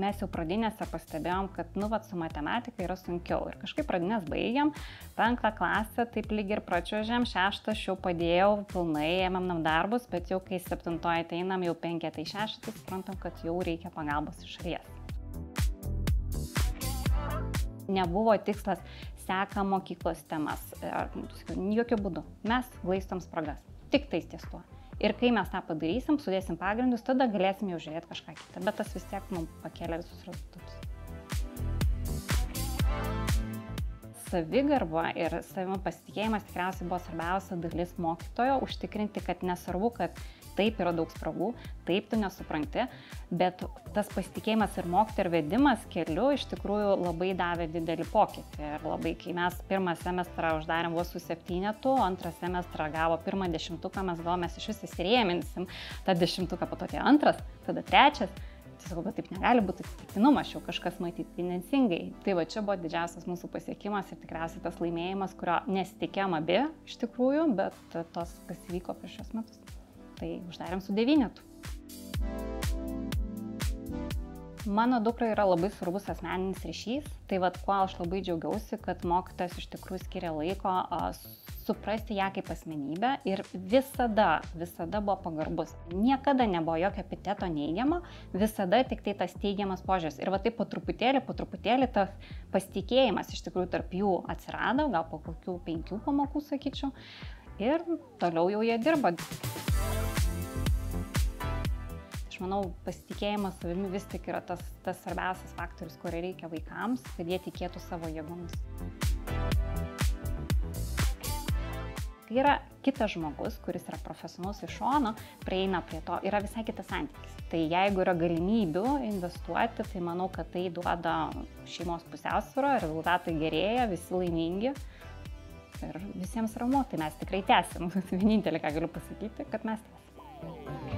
mes jau pradinėse pastebėjom, kad su matematika yra sunkiau. Ir kažkaip pradinės baigiam, 5 klasę, taip lyg ir pračiuožėm, 6 aš jau padėjau pilnai, ėmėm nam darbus, bet jau kai 7 ateinam, jau 5, tai 6, tai suprantam, kad jau reikia pagalbos iš šalies. Nebuvo tikslas seka mokyklos temas, jokių būdų. Mes glaistom spragas, tik tais ties tuo. Ir kai mes tą padarysim, sudėsim pagrindus, tada galėsim jau žiūrėti kažką kitą, bet tas vis tiek mums pakėlė visus rezultatus. Savigarba ir savimi pasitikėjimas tikriausiai buvo svarbiausia dalis mokytojo, užtikrinti, kad nesvarbu, kad taip yra daug spragų, taip tu nesupranti, bet tas pasitikėjimas ir mokytojo ir vedimas keliu iš tikrųjų labai davė didelį pokytį. Ir labai, kai mes pirmą semestrą uždarėm vos su 7, antrą semestrą gavo pirmą 10, mes galvojom, mes iš vis įsirėminsim tą 10, po to tie 2, tada 3. Tiesiog, bet taip negali būti, numačiau kažkas matyti tendencingai. Tai va čia buvo didžiausias mūsų pasiekimas ir tikriausiai tas laimėjimas, kurio nesitikėjom abi iš tikrųjų, bet tos, kas įvyko prieš šios metus. Tai uždarėm su 9. Mano dukrai yra labai svarbus asmeninis ryšys, tai vat kuo aš labai džiaugiausi, kad mokytojas iš tikrųjų skiria laiko suprasti ją kaip asmenybę ir visada buvo pagarbus. Niekada nebuvo jokio epiteto neigiamo, visada tik tai tas teigiamas požiūris. Ir va taip po truputėlį tas pasitikėjimas iš tikrųjų tarp jų atsirado, gal po kokių 5 pamokų, sakyčiau, ir toliau jau jie dirba. Aš manau, pasitikėjimas savimi vis tik yra tas svarbiausias faktorius, kurio reikia vaikams, kad jie tikėtų savo jėgomis. Kai yra kitas žmogus, kuris yra profesionalus iš šono, prieina prie to, yra visai kitas santykis. Tai jeigu yra galimybių investuoti, tai manau, kad tai duoda šeimos pusiausvyrą, rezultatai gerėja, visi laimingi ir visiems ramu. Tai mes tikrai tęsim. Vienintelį, ką galiu pasakyti, kad mes tęsim.